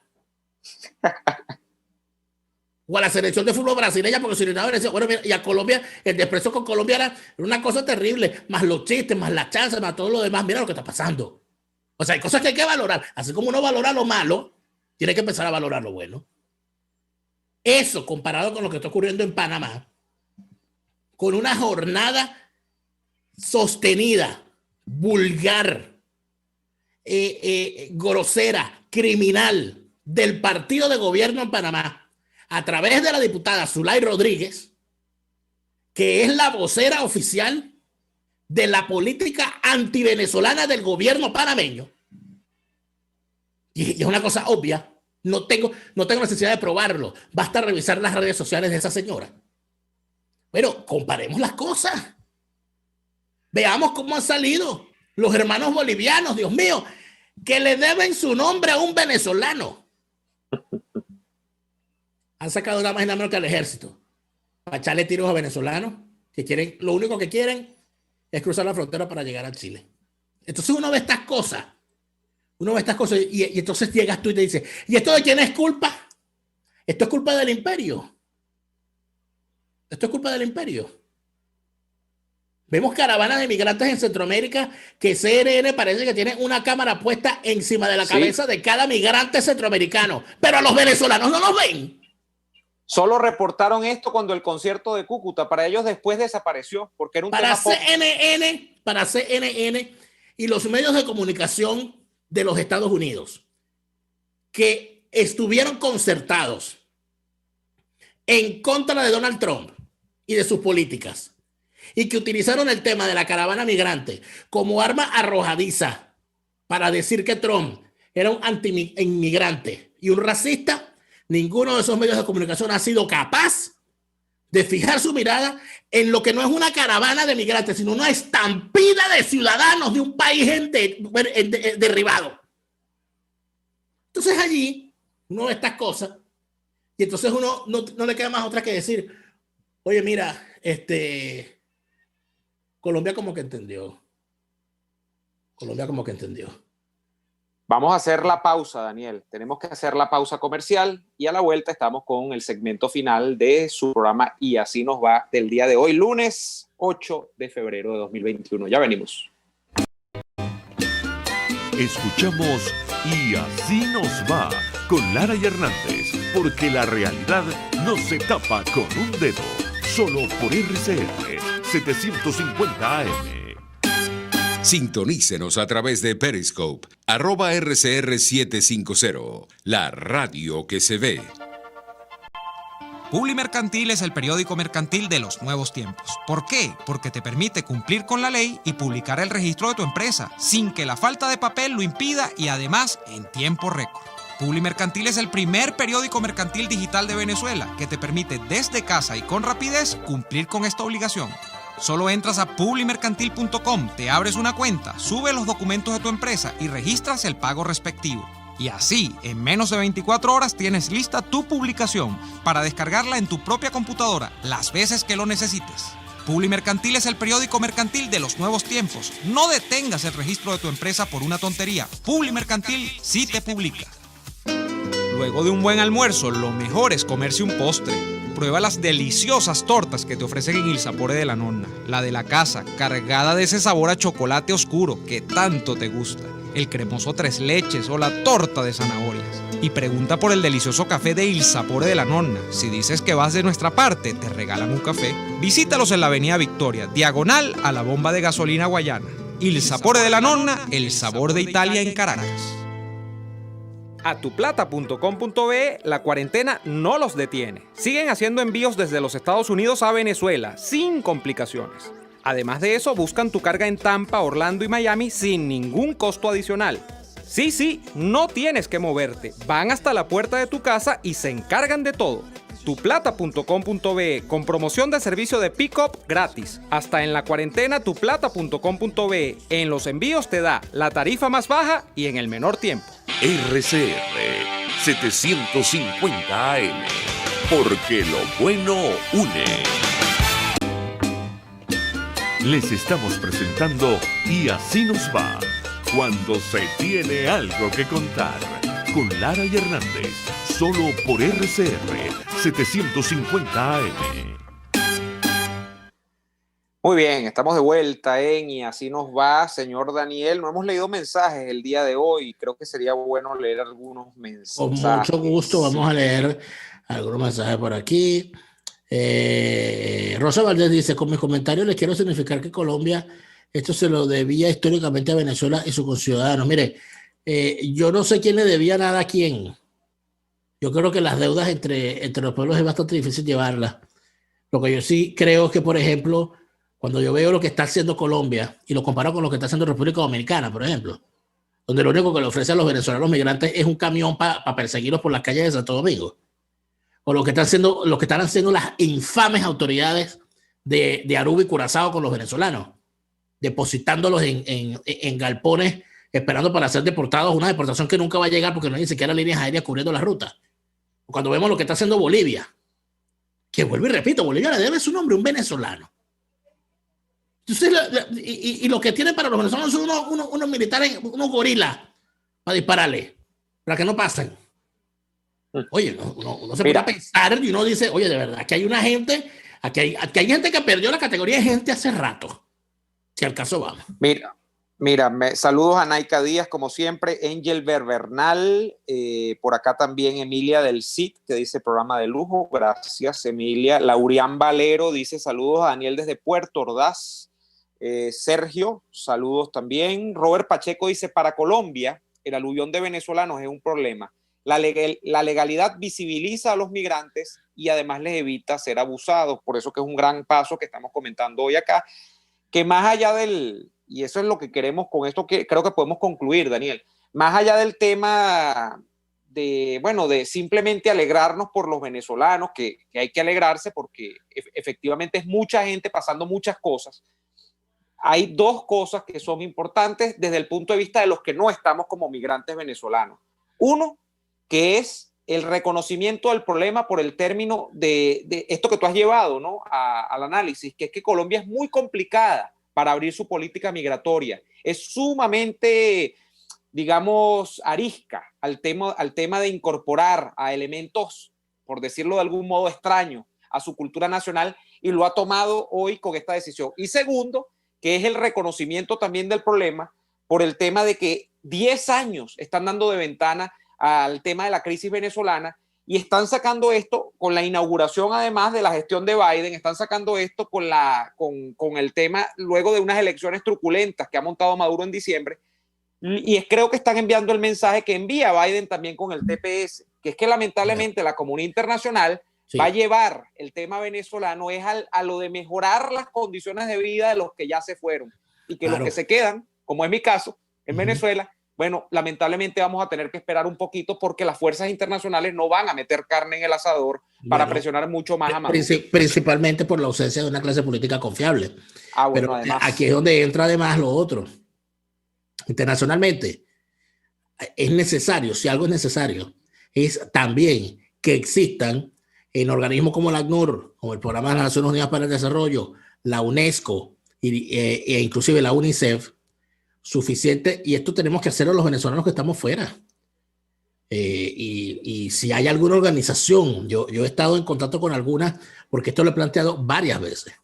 O a la selección de fútbol brasileña porque se orinaban encima. Bueno, mira, y a Colombia, el desprecio con Colombia era una cosa terrible, más los chistes, más las chances, más todo lo demás. Mira lo que está pasando. O sea, hay cosas que hay que valorar. Así como uno valora lo malo, tiene que empezar a valorar lo bueno. Eso, comparado con lo que está ocurriendo en Panamá, con una jornada sostenida, vulgar, grosera, criminal del partido de gobierno en Panamá, a través de la diputada Zulay Rodríguez, que es la vocera oficial de la política antivenezolana del gobierno panameño. Y es una cosa obvia. No tengo necesidad de probarlo. Basta revisar las redes sociales de esa señora. Pero comparemos las cosas. Veamos cómo han salido los hermanos bolivianos, Dios mío, que le deben su nombre a un venezolano. Han sacado nada más y nada menos que al ejército para echarle tiros a venezolanos que quieren, lo único que quieren es cruzar la frontera para llegar a Chile. Entonces uno ve estas cosas. Y entonces llegas tú y te dices, ¿y esto de quién es culpa? Esto es culpa del imperio. Esto es culpa del imperio. Vemos caravanas de migrantes en Centroamérica que CNN parece que tiene una cámara puesta encima de la cabeza de cada migrante centroamericano. Pero a los venezolanos no los ven. Solo reportaron esto cuando el concierto de Cúcuta. Para ellos después desapareció porque era un para tema CNN y los medios de comunicación de los Estados Unidos que estuvieron concertados en contra de Donald Trump y de sus políticas y que utilizaron el tema de la caravana migrante como arma arrojadiza para decir que Trump era un anti-inmigrante y un racista, ninguno de esos medios de comunicación ha sido capaz de fijar su mirada en lo que no es una caravana de migrantes, sino una estampida de ciudadanos de un país derribado. Entonces allí uno ve estas cosas y entonces uno no le queda más otra que decir, oye, mira, Colombia como que entendió. Vamos a hacer la pausa, Daniel. Tenemos que hacer la pausa comercial y a la vuelta estamos con el segmento final de su programa Y Así Nos Va del día de hoy, lunes 8 de febrero de 2021. Ya venimos. Escuchamos Y Así Nos Va con Lara y Hernández, porque la realidad no se tapa con un dedo. Solo por RCR 750 AM. Sintonícenos a través de Periscope, @RCR750, la radio que se ve. Publimercantil es el periódico mercantil de los nuevos tiempos. ¿Por qué? Porque te permite cumplir con la ley y publicar el registro de tu empresa, sin que la falta de papel lo impida y además en tiempo récord. Publimercantil es el primer periódico mercantil digital de Venezuela que te permite desde casa y con rapidez cumplir con esta obligación. Solo entras a publimercantil.com, te abres una cuenta, subes los documentos de tu empresa y registras el pago respectivo. Y así, en menos de 24 horas tienes lista tu publicación para descargarla en tu propia computadora las veces que lo necesites. Publimercantil es el periódico mercantil de los nuevos tiempos. No detengas el registro de tu empresa por una tontería. Publimercantil sí te publica. Luego de un buen almuerzo, lo mejor es comerse un postre. Prueba las deliciosas tortas que te ofrecen en Il Sapore de la Nonna. La de la casa, cargada de ese sabor a chocolate oscuro que tanto te gusta. El cremoso tres leches o la torta de zanahorias. Y pregunta por el delicioso café de Il Sapore de la Nonna. Si dices que vas de nuestra parte, te regalan un café. Visítalos en la avenida Victoria, diagonal a la bomba de gasolina Guayana. Il Sapore de la Nonna, el sabor de Italia en Caracas. A tuplata.com.be la cuarentena no los detiene. Siguen haciendo envíos desde los Estados Unidos a Venezuela sin complicaciones. Además de eso, buscan tu carga en Tampa, Orlando y Miami sin ningún costo adicional. Sí, no tienes que moverte. Van hasta la puerta de tu casa y se encargan de todo. Tuplata.com.be con promoción de servicio de pick-up gratis. Hasta en la cuarentena tuplata.com.be. En los envíos te da la tarifa más baja y en el menor tiempo. RCR 750 AM, porque lo bueno une. Les estamos presentando Y así nos va, cuando se tiene algo que contar, con Lara y Hernández, solo por RCR 750 AM. Muy bien, estamos de vuelta Y así nos va, señor Daniel. No hemos leído mensajes el día de hoy. Creo que sería bueno leer algunos mensajes. Con mucho gusto, vamos a leer algunos mensajes por aquí. Rosa Valdés dice: con mis comentarios les quiero significar que Colombia esto se lo debía históricamente a Venezuela y sus conciudadanos. Mire, yo no sé quién le debía nada a quién. Yo creo que las deudas entre los pueblos es bastante difícil llevarlas. Lo que yo sí creo es que, por ejemplo, cuando yo veo lo que está haciendo Colombia y lo comparo con lo que está haciendo República Dominicana, por ejemplo, donde lo único que le ofrece a los venezolanos migrantes es un camión para perseguirlos por las calles de Santo Domingo, o lo que están haciendo las infames autoridades de Aruba y Curazao con los venezolanos, depositándolos en galpones, esperando para ser deportados, una deportación que nunca va a llegar porque no hay ni siquiera líneas aéreas cubriendo la ruta. Cuando vemos lo que está haciendo Bolivia, que vuelvo y repito, Bolivia le debe su nombre a un venezolano. Entonces, y lo que tienen para los venezolanos son unos militares, unos gorilas para dispararle, para que no pasen. Oye, uno se pone a pensar y uno dice, oye, de verdad, que hay una gente, aquí hay gente que perdió la categoría de gente hace rato, si al caso vamos. Mira, saludos a Naika Díaz, como siempre, Angel Berbernal, por acá también Emilia del CID, que dice programa de lujo, gracias Emilia. Laurián Valero dice saludos a Daniel desde Puerto Ordaz. Sergio, saludos también. Robert Pacheco dice, para Colombia, el aluvión de venezolanos es un problema. La legalidad visibiliza a los migrantes y además les evita ser abusados, por eso que es un gran paso que estamos comentando hoy acá, que más allá y eso es lo que queremos con esto, que creo que podemos concluir, Daniel, más allá del tema de simplemente alegrarnos por los venezolanos, que hay que alegrarse porque efectivamente es mucha gente pasando muchas cosas. Hay dos cosas que son importantes desde el punto de vista de los que no estamos como migrantes venezolanos. Uno, que es el reconocimiento del problema por el término de esto que tú has llevado, ¿no? al análisis, que es que Colombia es muy complicada para abrir su política migratoria. Es sumamente, digamos, arisca al tema de incorporar a elementos, por decirlo de algún modo, extraños a su cultura nacional, y lo ha tomado hoy con esta decisión. Y segundo, que es el reconocimiento también del problema por el tema de que 10 años están dando de ventana al tema de la crisis venezolana y están sacando esto con la inauguración, además de la gestión de Biden, están sacando esto con el tema luego de unas elecciones truculentas que ha montado Maduro en diciembre, y creo que están enviando el mensaje que envía Biden también con el TPS, que es que lamentablemente la comunidad internacional va a llevar el tema venezolano a lo de mejorar las condiciones de vida de los que ya se fueron, y que los que se quedan, como es mi caso, en Venezuela, bueno, lamentablemente vamos a tener que esperar un poquito porque las fuerzas internacionales no van a meter carne en el asador para presionar mucho más a Maduro. Principalmente por la ausencia de una clase política confiable. Bueno, pero además, aquí es donde entra además lo otro. Internacionalmente es necesario, si algo es necesario, es también que existan en organismos como la ACNUR, como el Programa de las Naciones Unidas para el Desarrollo, la UNESCO e inclusive la UNICEF, suficiente, y esto tenemos que hacerlo los venezolanos que estamos fuera. Y si hay alguna organización, yo he estado en contacto con algunas, porque esto lo he planteado varias veces,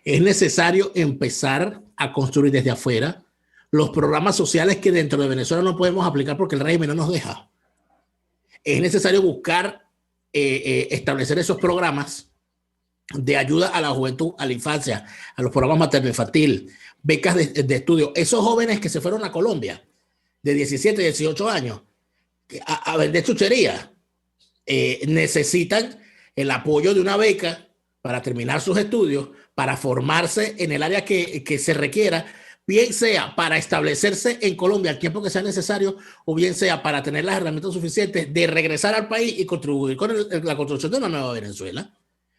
es necesario empezar a construir desde afuera los programas sociales que dentro de Venezuela no podemos aplicar porque el régimen no nos deja. Es necesario buscar establecer esos programas de ayuda a la juventud, a la infancia, a los programas materno-infantil, becas de estudio. Esos jóvenes que se fueron a Colombia de 17, 18 años, a vender chuchería. Necesitan el apoyo de una beca para terminar sus estudios, para formarse en el área que se requiera, bien sea para establecerse en Colombia al tiempo que sea necesario, o bien sea para tener las herramientas suficientes de regresar al país y contribuir con la construcción de una nueva Venezuela.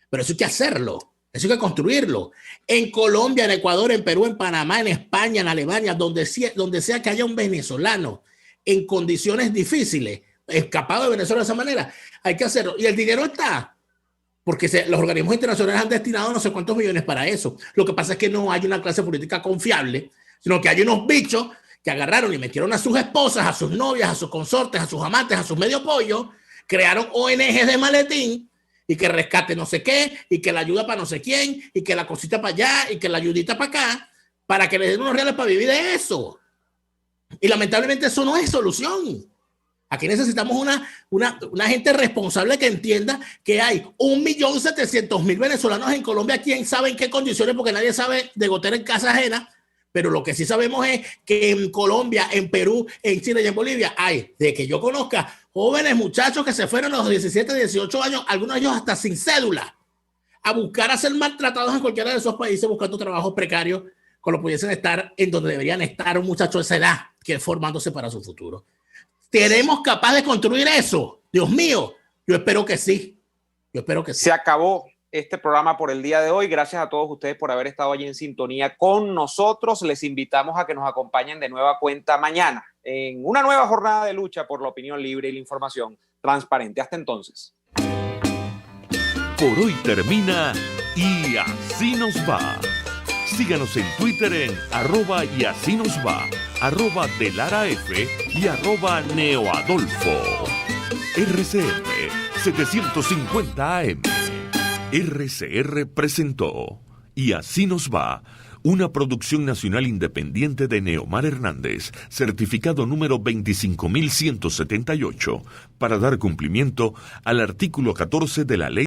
Pero eso hay que hacerlo, eso hay que construirlo. En Colombia, en Ecuador, en Perú, en Panamá, en España, en Alemania, donde sea que haya un venezolano en condiciones difíciles, escapado de Venezuela de esa manera, hay que hacerlo. Y el dinero está, porque los organismos internacionales han destinado no sé cuántos millones para eso. Lo que pasa es que no hay una clase política confiable, sino que hay unos bichos que agarraron y metieron a sus esposas, a sus novias, a sus consortes, a sus amantes, a sus medio pollos, crearon ONGs de maletín y que rescate no sé qué, y que la ayuda para no sé quién, y que la cosita para allá, y que la ayudita para acá, para que les den unos reales para vivir de eso. Y lamentablemente eso no es solución. Aquí necesitamos una gente responsable que entienda que hay 1.700.000 venezolanos en Colombia. ¿Quién sabe en qué condiciones? Porque nadie sabe de gotera en casa ajena. Pero lo que sí sabemos es que en Colombia, en Perú, en Chile y en Bolivia hay, de que yo conozca, jóvenes muchachos que se fueron a los 17, 18 años, algunos de ellos hasta sin cédula, a buscar a ser maltratados en cualquiera de esos países buscando trabajos precarios cuando pudiesen estar en donde deberían estar un muchacho de esa edad que es formándose para su futuro. ¿Seremos capaces de construir eso? Dios mío, yo espero que sí. Yo espero que sí. Se acabó este programa por el día de hoy. Gracias a todos ustedes por haber estado allí en sintonía con nosotros. Les invitamos a que nos acompañen de nueva cuenta mañana en una nueva jornada de lucha por la opinión libre y la información transparente. Hasta entonces. Por hoy termina Y Así Nos Va. Síganos en Twitter en @YASíNosVa, @DeLaraF y @NeoAdolfo. RCR 750 AM. RCR presentó Y Así Nos Va, una producción nacional independiente de Neomar Hernández, certificado número 25178, para dar cumplimiento al artículo 14 de la Ley